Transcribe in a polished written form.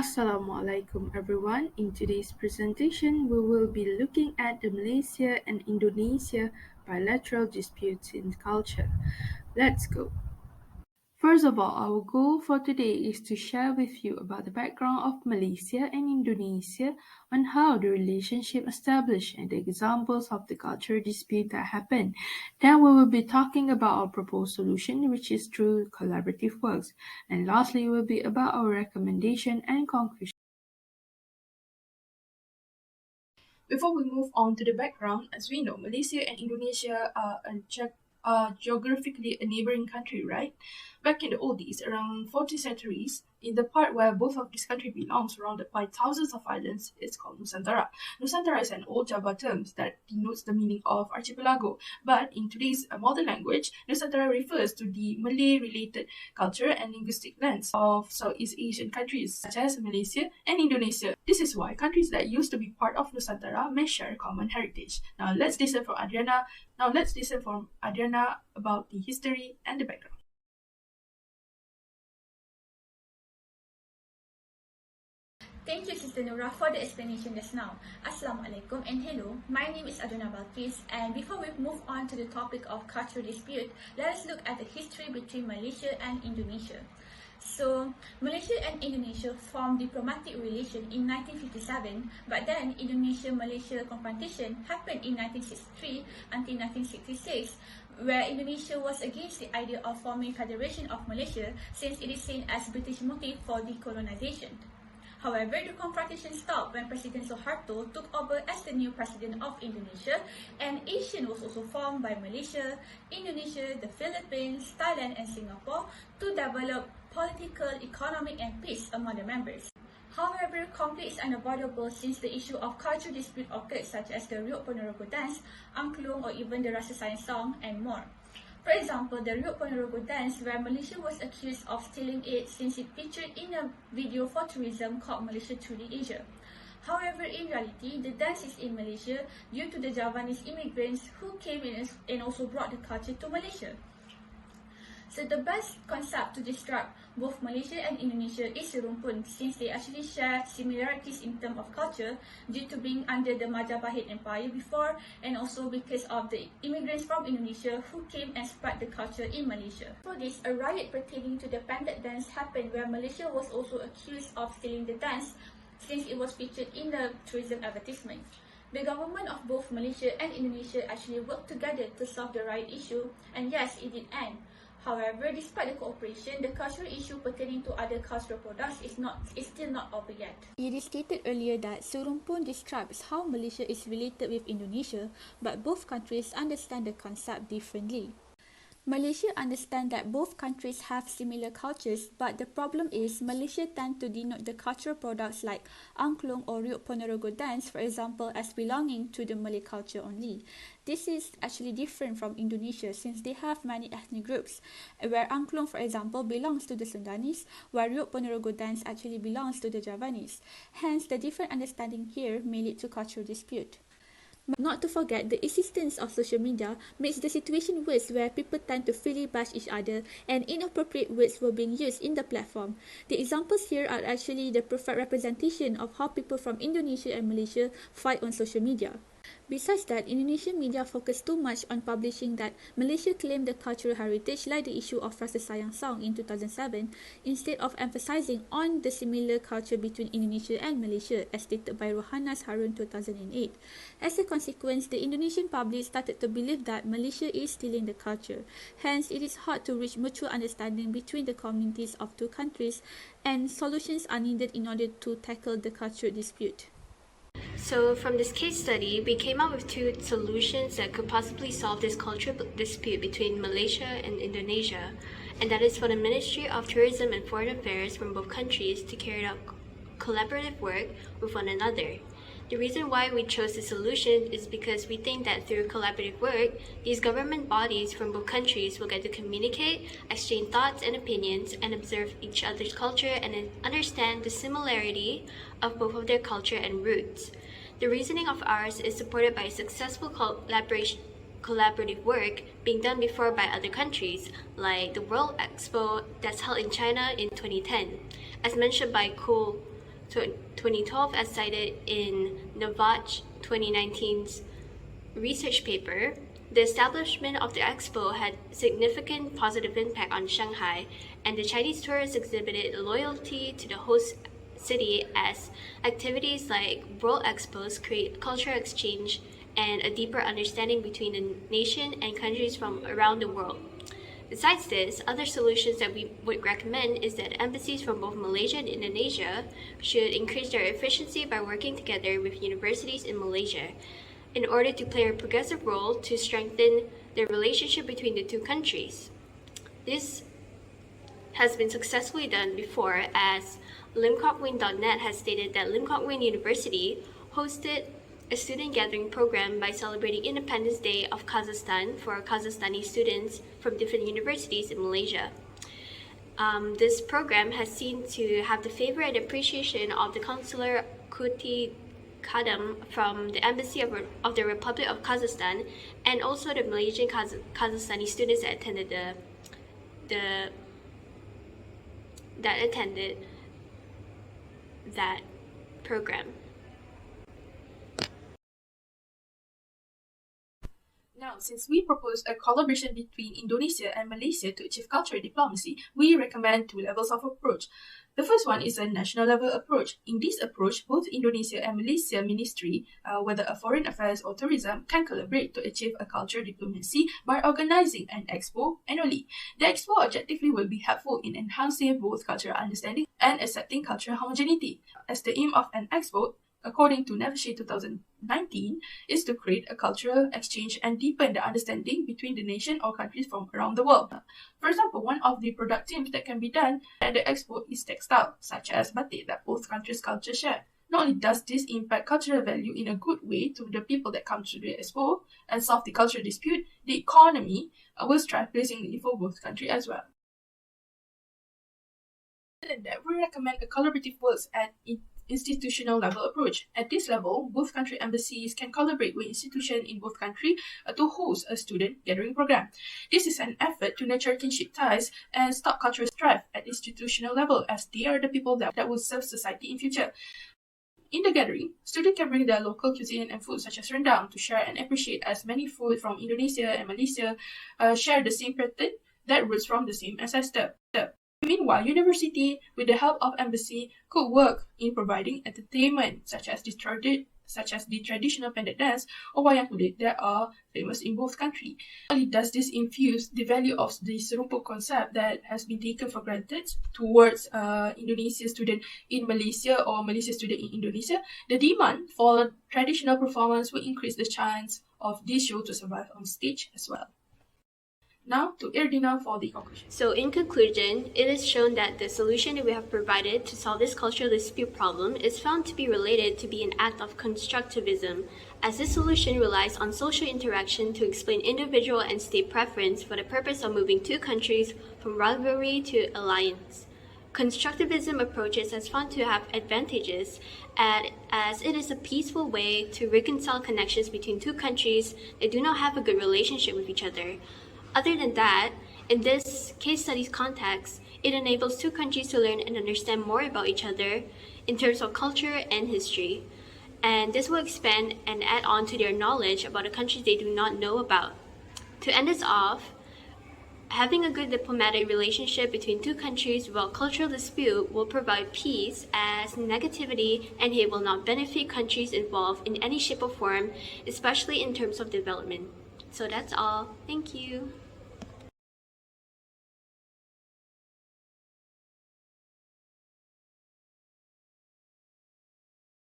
Assalamualaikum everyone. In today's presentation, we will be looking at the Malaysia and Indonesia bilateral disputes in culture. Let's go. First of all, our goal for today is to share with you about the background of Malaysia and Indonesia on how the relationship established and the examples of the cultural dispute that happened. Then we will be talking about our proposed solution, which is through collaborative works. And lastly, will be about our recommendation and conclusion. Before we move on to the background, as we know, Malaysia and Indonesia are geographically a neighboring country, right? Back in the old days, around 40 centuries, in the part where both of these countries belong, surrounded by thousands of islands, it's called Nusantara. Nusantara is an old Java term that denotes the meaning of archipelago, but in today's modern language, Nusantara refers to the Malay-related culture and linguistic lands of Southeast Asian countries, such as Malaysia and Indonesia. This is why countries that used to be part of Nusantara may share common heritage. Now let's listen from Adriana about the history and the background. Thank you, Sister Nora, for the explanation just now. Assalamualaikum and hello. My name is Aduna Balkis, and before we move on to the topic of cultural dispute, let us look at the history between Malaysia and Indonesia. So, Malaysia and Indonesia formed diplomatic relations in 1957, but then Indonesia-Malaysia confrontation happened in 1963 until 1966, where Indonesia was against the idea of forming Federation of Malaysia since it is seen as British motive for decolonization. However, the confrontation stopped when President Suharto took over as the new president of Indonesia, and ASEAN was also formed by Malaysia, Indonesia, the Philippines, Thailand, and Singapore to develop political, economic, and peace among the members. However, conflict is unavoidable since the issue of cultural dispute occurred, such as the Riok Ponorogo dance, Angklung, or even the Rasa Sayang song, and more. For example, the Riok Ponorogo dance, where Malaysia was accused of stealing it since it featured in a video for tourism called Malaysia 3D Asia. However, in reality, the dance is in Malaysia due to the Javanese immigrants who came in and also brought the culture to Malaysia. So the best concept to describe both Malaysia and Indonesia is serumpun, since they actually share similarities in terms of culture due to being under the Majapahit Empire before, and also because of the immigrants from Indonesia who came and spread the culture in Malaysia. For this, a riot pertaining to the pandit dance happened, where Malaysia was also accused of stealing the dance since it was featured in the tourism advertisement. The government of both Malaysia and Indonesia actually worked together to solve the riot issue, and yes, it did end. However, despite the cooperation, the cultural issue pertaining to other cultural products is still not over yet. It is stated earlier that serumpun describes how Malaysia is related with Indonesia, but both countries understand the concept differently. Malaysia understands that both countries have similar cultures, but the problem is Malaysia tends to denote the cultural products like Angklung or Riok Ponorogo dance, for example, as belonging to the Malay culture only. This is actually different from Indonesia since they have many ethnic groups, where Angklung, for example, belongs to the Sundanese, while Riok Ponorogo dance actually belongs to the Javanese. Hence, the different understanding here may lead to cultural dispute. Not to forget, the existence of social media makes the situation worse, where people tend to freely bash each other and inappropriate words were being used in the platform. The examples here are actually the perfect representation of how people from Indonesia and Malaysia fight on social media. Besides that, Indonesian media focus too much on publishing that Malaysia claimed the cultural heritage, like the issue of Rasa Sayang song in 2007, instead of emphasizing on the similar culture between Indonesia and Malaysia, as stated by Rohanas Harun 2008. As a consequence, the Indonesian public started to believe that Malaysia is stealing the culture. Hence, it is hard to reach mutual understanding between the communities of two countries, and solutions are needed in order to tackle the cultural dispute. So from this case study, we came up with two solutions that could possibly solve this cultural dispute between Malaysia and Indonesia, and that is for the Ministry of Tourism and Foreign Affairs from both countries to carry out collaborative work with one another. The reason why we chose this solution is because we think that through collaborative work, these government bodies from both countries will get to communicate, exchange thoughts and opinions, and observe each other's culture and understand the similarity of both of their culture and roots. The reasoning of ours is supported by successful collaborative work being done before by other countries, like the World Expo that's held in China in 2010. As mentioned by 2012, as cited in Novach 2019's research paper, the establishment of the expo had significant positive impact on Shanghai, and the Chinese tourists exhibited loyalty to the host city as activities like World Expos create cultural exchange and a deeper understanding between the nation and countries from around the world. Besides this, other solutions that we would recommend is that embassies from both Malaysia and Indonesia should increase their efficiency by working together with universities in Malaysia in order to play a progressive role to strengthen the relationship between the two countries. This has been successfully done before, as limcokwin.net has stated that Lim Kok Win University hosted a student gathering program by celebrating Independence Day of Kazakhstan for Kazakhstani students from different universities in Malaysia. This program has seen to have the favor and appreciation of the Consular Kuti Kadam from the Embassy of the Republic of Kazakhstan, and also the Malaysian Kazakhstani students that attended that program. Now, since we propose a collaboration between Indonesia and Malaysia to achieve cultural diplomacy, we recommend two levels of approach. The first one is a national level approach. In this approach, both Indonesia and Malaysia ministry, whether a foreign affairs or tourism, can collaborate to achieve a cultural diplomacy by organizing an expo annually. The expo objectively will be helpful in enhancing both cultural understanding and accepting cultural homogeneity, as the aim of an expo, according to Neveshi 2019, is to create a cultural exchange and deepen the understanding between the nation or countries from around the world. For example, one of the product teams that can be done at the expo is textile, such as batik that both countries' cultures share. Not only does this impact cultural value in a good way to the people that come to the expo and solve the cultural dispute, the economy will strive pleasingly for both countries as well. Other than that, we recommend a collaborative work at institutional level approach. At this level, both country embassies can collaborate with institutions in both countries to host a student gathering program. This is an effort to nurture kinship ties and stop cultural strife at institutional level, as they are the people that will serve society in future. In the gathering, students can bring their local cuisine and food such as rendang to share and appreciate, as many food from Indonesia and Malaysia share the same pattern that roots from the same ancestor. Meanwhile, university, with the help of embassy, could work in providing entertainment such as the traditional pendant dance or wayang kulit that are famous in both countries. Not only does this infuse the value of the serumpuk concept that has been taken for granted towards Indonesian student in Malaysia or Malaysia student in Indonesia, the demand for traditional performance will increase the chance of this show to survive on stage as well. Now to Erdina for the conclusion. So in conclusion, it is shown that the solution that we have provided to solve this cultural dispute problem is found to be related to be an act of constructivism, as this solution relies on social interaction to explain individual and state preference for the purpose of moving two countries from rivalry to alliance. Constructivism approaches has found to have advantages as it is a peaceful way to reconcile connections between two countries that do not have a good relationship with each other. Other than that, in this case study's context, it enables two countries to learn and understand more about each other in terms of culture and history. And this will expand and add on to their knowledge about the countries they do not know about. To end this off, having a good diplomatic relationship between two countries without cultural dispute will provide peace, as negativity and hate will not benefit countries involved in any shape or form, especially in terms of development. So that's all. Thank you.